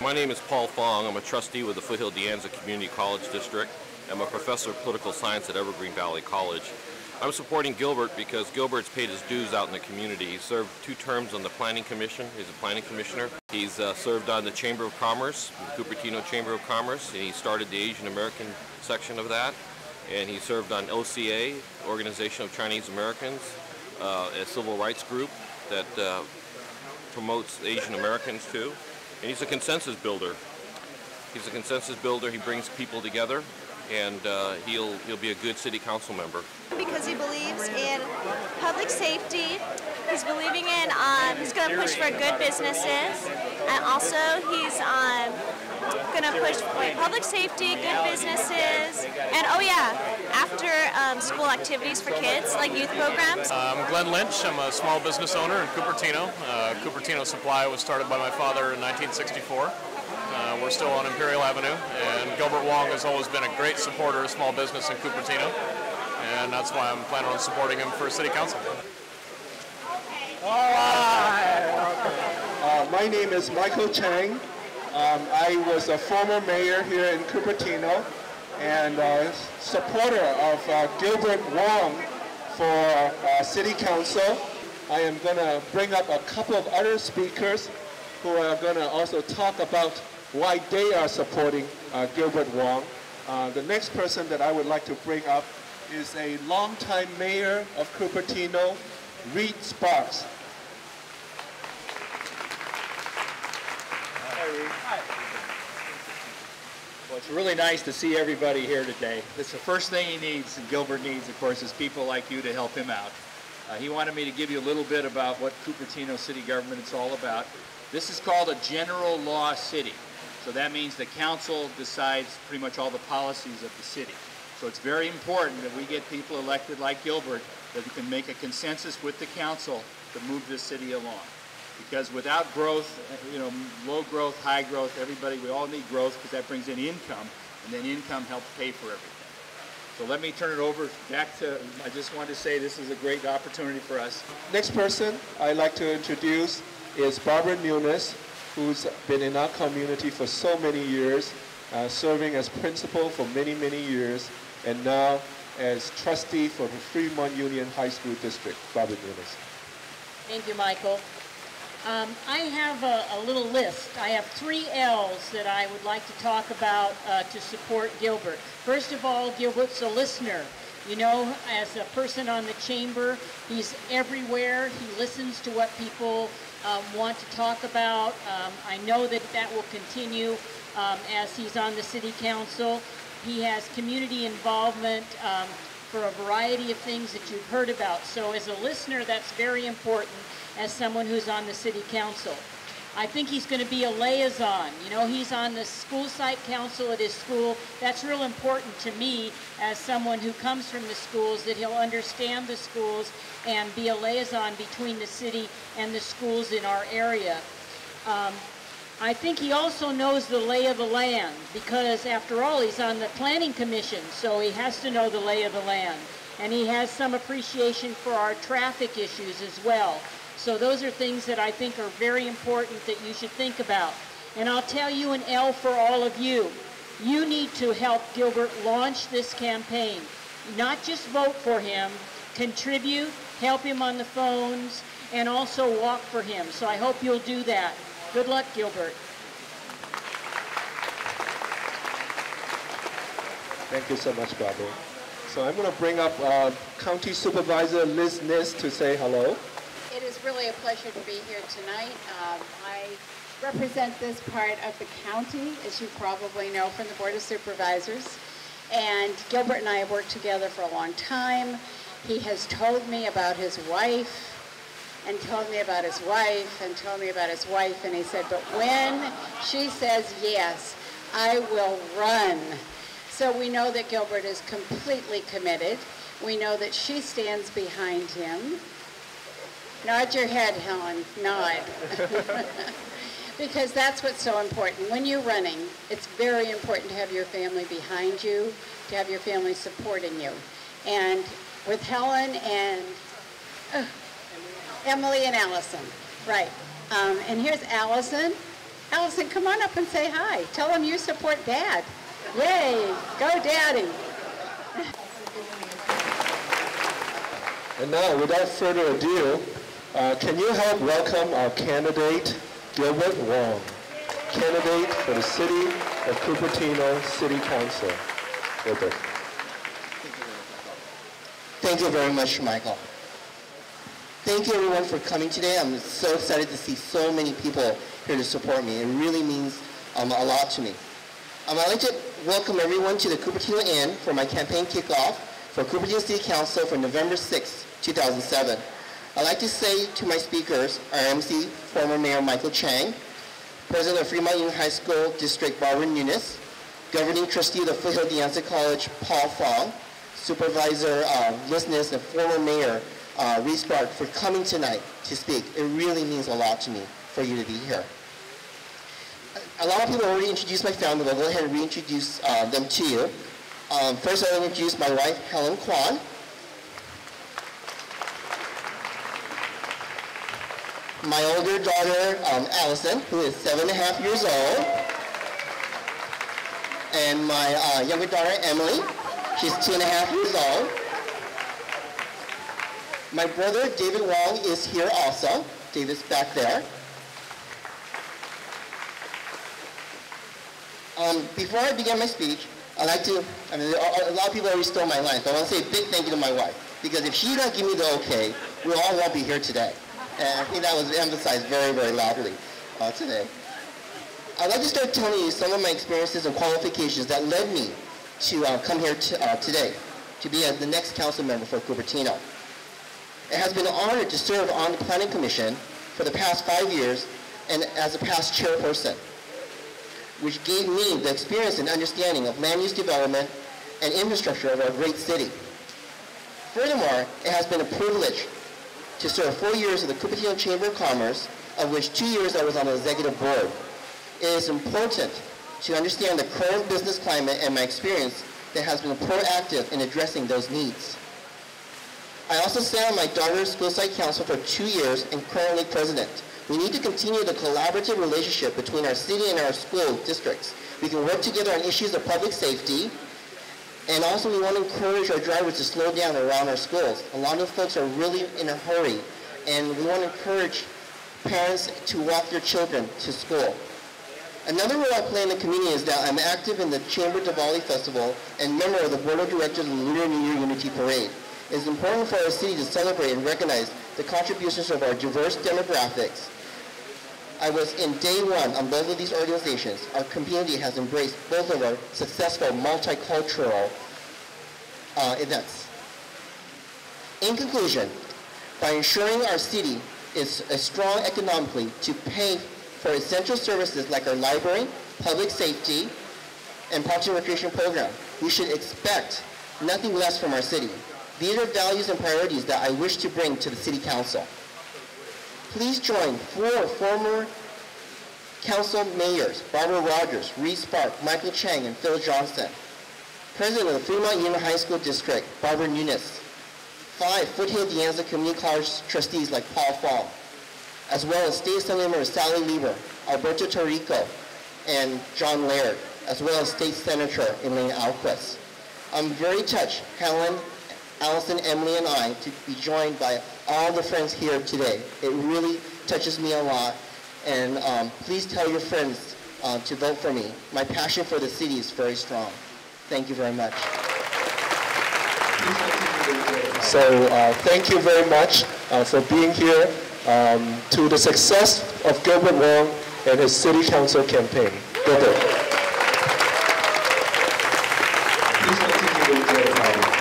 My name is Paul Fong. I'm a trustee with the Foothill De Anza Community College District. I'm a professor of political science at Evergreen Valley College. I'm supporting Gilbert because Gilbert's paid his dues out in the community. He served 2 terms on the Planning Commission. He's a planning commissioner. He's served on the Chamber of Commerce, the Cupertino Chamber of Commerce, and he started the Asian American section of that. And he served on OCA, Organization of Chinese Americans, a civil rights group that promotes Asian Americans too. And he's a consensus builder. He's a consensus builder. He brings people together, and he'll be a good city council member. Because he believes in public safety. He's believing in, he's going to push for good businesses, and also he's going to push for public safety, good businesses, and oh yeah, after school activities for kids, like youth programs. I'm Glenn Lynch. I'm a small business owner in Cupertino. Cupertino Supply was started by my father in 1964. We're still on Imperial Avenue, and Gilbert Wong has always been a great supporter of small business in Cupertino, and that's why I'm planning on supporting him for city council. All right. My name is Michael Chang. I was a former mayor here in Cupertino and supporter of Gilbert Wong for city council. I am going to bring up a couple of other speakers who are going to also talk about why they are supporting Gilbert Wong. The next person that I would like to bring up is a longtime mayor of Cupertino, Reed Sparks. Hi, Reed. Hi. Well, it's really nice to see everybody here today. That's the first thing he needs, and Gilbert needs, of course, is people like you to help him out. He wanted me to give you a little bit about what Cupertino city government is all about. This is called a general law city. So that means the council decides pretty much all the policies of the city. So it's very important that we get people elected like Gilbert that we can make a consensus with the council to move this city along. Because without growth, low growth, high growth, we all need growth because that brings in income, and then income helps pay for everything. So let me turn it over back to, I just wanted to say this is a great opportunity for us. Next person I'd like to introduce is Barbara Nunes, who's been in our community for so many years, serving as principal for many, many years, and now as trustee for the Fremont Union High School District. Barbara Nunes. Thank you, Michael. I have a little list. I have 3 L's that I would like to talk about to support Gilbert. First of all, Gilbert's a listener. You know, as a person on the chamber, he's everywhere. He listens to what people want to talk about. I know that will continue as he's on the city council. He has community involvement for a variety of things that you've heard about. So as a listener, that's very important as someone who's on the city council. I think he's going to be a liaison. You know, he's on the school site council at his school. That's real important to me as someone who comes from the schools, that he'll understand the schools and be a liaison between the city and the schools in our area. I think he also knows the lay of the land because, after all, he's on the planning commission, so he has to know the lay of the land. And he has some appreciation for our traffic issues as well. So those are things that I think are very important that you should think about. And I'll tell you an L for all of you. You need to help Gilbert launch this campaign. Not just vote for him, contribute, help him on the phones, and also walk for him. So I hope you'll do that. Good luck, Gilbert. Thank you so much, Barbara. So I'm going to bring up County Supervisor Liz Nis to say hello. It is really a pleasure to be here tonight. I represent this part of the county, as you probably know from the Board of Supervisors. And Gilbert and I have worked together for a long time. He has told me about his wife, and told me about his wife, and told me about his wife, and he said, but when she says yes, I will run. So we know that Gilbert is completely committed. We know that she stands behind him. Nod your head, Helen, nod. Because that's what's so important. When you're running, it's very important to have your family behind you, to have your family supporting you. And with Helen and Emily and Allison, right. And here's Allison. Allison, come on up and say hi. Tell them you support Dad. Yay, go Daddy. And now, without further ado, can you help welcome our candidate, Gilbert Wong, candidate for the City of Cupertino City Council. Gilbert. Thank you very much, Michael. Thank you everyone for coming today. I'm so excited to see so many people here to support me. It really means a lot to me. I'd like to welcome everyone to the Cupertino Inn for my campaign kickoff for Cupertino City Council for November 6, 2007. I'd like to say to my speakers, our MC, former Mayor Michael Chang, President of Fremont Union High School District Barbara Nunes, Governing Trustee of the Foothill De Anza College Paul Fong, Supervisor Lisness, and former Mayor Reese Clark for coming tonight to speak. It really means a lot to me for you to be here. A lot of people already introduced my family, but I'll go ahead and reintroduce them to you. First, I'll introduce my wife, Helen Kwan. My older daughter, Allison, who is 7.5 years old. And my younger daughter, Emily. She's 2.5 years old. My brother, David Wong, is here also. David's back there. Before I begin my speech, I'd like to, a lot of people already stole my line, so I want to say a big thank you to my wife, because if she don't give me the okay, we all won't be here today. And I think that was emphasized very, very loudly today. I'd like to start telling you some of my experiences and qualifications that led me to come here today, to be the next council member for Cupertino. It has been an honor to serve on the Planning Commission for the past 5 years and as a past chairperson, which gave me the experience and understanding of land use development and infrastructure of our great city. Furthermore, it has been a privilege to serve 4 years of the Cupertino Chamber of Commerce, of which 2 years I was on the executive board. It is important to understand the current business climate and my experience that has been proactive in addressing those needs. I also sat on my daughter's school site council for 2 years and currently president. We need to continue the collaborative relationship between our city and our school districts. We can work together on issues of public safety, and also we want to encourage our drivers to slow down around our schools. A lot of folks are really in a hurry, and we want to encourage parents to walk their children to school. Another role I play in the community is that I'm active in the Chamber Diwali Festival and member of the Board of Directors of the Lunar New Year Unity Parade. It is important for our city to celebrate and recognize the contributions of our diverse demographics. I was in day one on both of these organizations. Our community has embraced both of our successful multicultural events. In conclusion, by ensuring our city is strong economically to pay for essential services like our library, public safety, and parks and recreation program, we should expect nothing less from our city. These are values and priorities that I wish to bring to the City Council. Please join 4 former council mayors, Barbara Rogers, Reese Spark, Michael Chang, and Phil Johnson. President of the Fremont Union High School District, Barbara Nunes. 5 Foothill De Anza Community College trustees like Paul Fong, as well as State Assembly members Sally Lieber, Alberto Tarico, and John Laird, as well as State Senator Elaine Alquist. I'm very touched, Helen, Allison, Emily, and I, to be joined by all the friends here today. It really touches me a lot, and please tell your friends to vote for me. My passion for the city is very strong. Thank you very much. So thank you very much for being here to the success of Gilbert Wong and his City Council campaign. Gilbert. Please continue to enjoy the party.